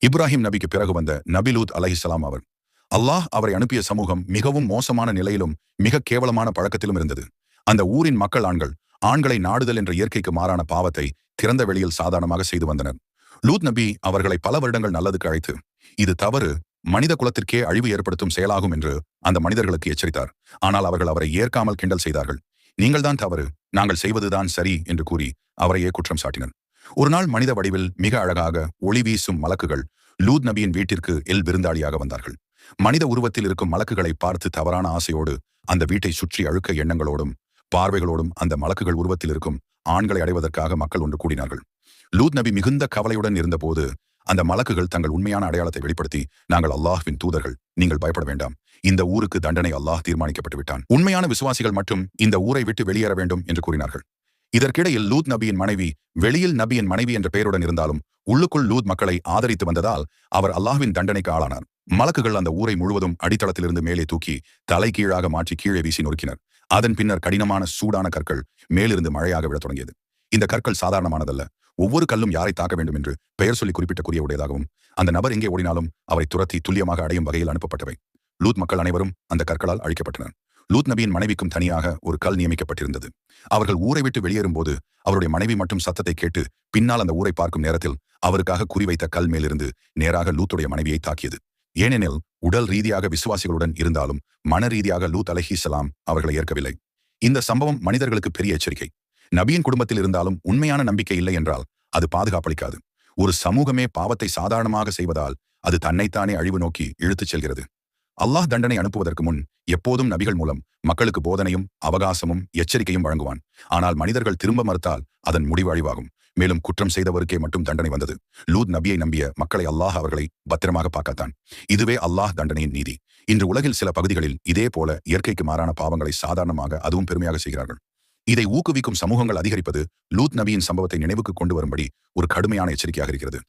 இப்ராஹிம் நபிக்கு பிறகு வந்த நபி லூத் அலைஹிஸ்ஸலாம் அவர். அல்லாஹ் அவரை அனுப்பிய சமூகம் மிகவும் மோசமான நிலையிலும் மிக கேவலமான பழக்கத்திலும் இருந்தது. அந்த ஊரின் மக்கள் ஆண்களை நாடுதல் என்ற இயற்கைக்கு மாறான பாவத்தை திறந்த வெளியில் சாதாரணமாக செய்து வந்தனர். லூத் நபி அவர்களை பல வருடங்கள் நல்லதுக்கு அழைத்து, இது தவறு, மனித குலத்திற்கே அழிவு ஏற்படுத்தும் செயலாகும் என்று அந்த மனிதர்களுக்கு எச்சரித்தார். ஆனால் அவர்கள் அவரை ஏற்காமல் கிண்டல் செய்தார்கள். நீங்கள்தான் தவறு, நாங்கள் செய்வதுதான் சரி என்று கூறி அவரையே குற்றம் சாட்டினர். ஒரு நாள் மனித வடிவில் மிக அழகாக ஒளி வீசும் மலக்குகள் லூத் நபியின் வீட்டிற்கு விருந்தாளியாக வந்தார்கள். மனித உருவத்தில் இருக்கும் மலக்குகளை பார்த்து தவறான ஆசையோடு அந்த வீட்டை சுற்றி அழுக்க எண்ணங்களோடும் பார்வைகளோடும் அந்த மலக்குகள் உருவத்தில் இருக்கும் ஆண்களை அடைவதற்காக மக்கள் ஒன்று கூடினார்கள். லூத் நபி மிகுந்த கவலையுடன் இருந்தபோது அந்த மலக்குகள் தங்கள் உண்மையான அடையாளத்தை வெளிப்படுத்தி, நாங்கள் அல்லாஹ்வின் தூதர்கள், நீங்கள் பயப்பட வேண்டாம், இந்த ஊருக்கு தண்டனை அல்லாஹ் தீர்மானிக்கப்பட்டு விட்டான், உண்மையான விசுவாசிகள் மட்டும் இந்த ஊரை விட்டு வெளியேற வேண்டும் என்று கூறினார்கள். இதற்கிடையில் லூத் நபியின் மனைவி வெளியில் நபியின் மனைவி என்ற பெயருடன் இருந்தாலும் உள்ளுக்குள் லூத் மக்களை ஆதரித்து வந்ததால் அவர் அல்லாஹ்வின் தண்டனைக்கு ஆளானார். மலக்குகள் அந்த ஊரை முழுவதும் அடித்தளத்திலிருந்து மேலே தூக்கி தலை கீழாக மாற்றி கீழே வீசி நொறுக்கினர். அதன் பின்னர் கடினமான சூடான கற்கள் மேலிருந்து மழையாக விழத் தொடங்கியது. இந்த கற்கள் சாதாரணமானதல்ல. ஒவ்வொரு கல்லும் யாரை தாக்க வேண்டும் என்று பெயர் சொல்லி குறிப்பிட்ட உடையதாகவும் அந்த நபர் எங்கே ஓடினாலும் அவரை துரத்தி துல்லியமாக அடையும் வகையில் அனுப்பப்பட்டவை. லூத் மக்கள் அனைவரும் அந்த கற்களால் அழிக்கப்பட்டனர். லூத் நபியின் மனைவிக்கும் தனியாக ஒரு கல் நியமிக்கப்பட்டிருந்தது. அவர்கள் ஊரை விட்டு வெளியேறும் போது அவருடைய மனைவி மட்டும் சத்தத்தை கேட்டு பின்னால் அந்த ஊரை பார்க்கும் நேரத்தில் அவருக்காக குறிவைத்த கல் மேலிருந்து நேராக லூத்துடைய மனைவியை தாக்கியது. ஏனெனில் உடல் ரீதியாக விசுவாசிகளுடன் இருந்தாலும் மன ரீதியாக லூத் அலைஹிஸ்ஸலாம் அவர்களை ஏற்கவில்லை. இந்த சம்பவம் மனிதர்களுக்கு பெரிய எச்சரிக்கை. நபியின் குடும்பத்தில் இருந்தாலும் உண்மையான நம்பிக்கை இல்லை என்றால் அது பாதுகாப்பளிக்காது. ஒரு சமூகமே பாவத்தை சாதாரணமாக செய்வதால் அது தன்னைத்தானே அழிவு நோக்கி இழுத்துச் செல்கிறது. அல்லாஹ் தண்டனை அனுப்புவதற்கு முன் எப்போதும் நபிகள் மூலம் மக்களுக்கு போதனையும் அவகாசமும் எச்சரிக்கையும் வழங்குவான். ஆனால் மனிதர்கள் திரும்ப மறுத்தால் அதன் முடிவு அழிவாகும். மேலும் குற்றம் செய்தவருக்கே மட்டும் தண்டனை வந்தது. லூத் நபியை நம்பிய மக்களை அல்லாஹ் அவர்களை பத்திரமாக பார்க்கத்தான். இதுவே அல்லாஹ் தண்டனையின் நீதி. இன்று உலகில் சில பகுதிகளில் இதே போல இயற்கைக்கு மாறான பாவங்களை சாதாரணமாக அதுவும் பெருமையாக செய்கிறார்கள். இதை ஊக்குவிக்கும் சமூகங்கள் அதிகரிப்பது லூத் நபியின் சம்பவத்தை நினைவுக்கு கொண்டு வரும்படி ஒரு கடுமையான எச்சரிக்கையாக இருக்கிறது.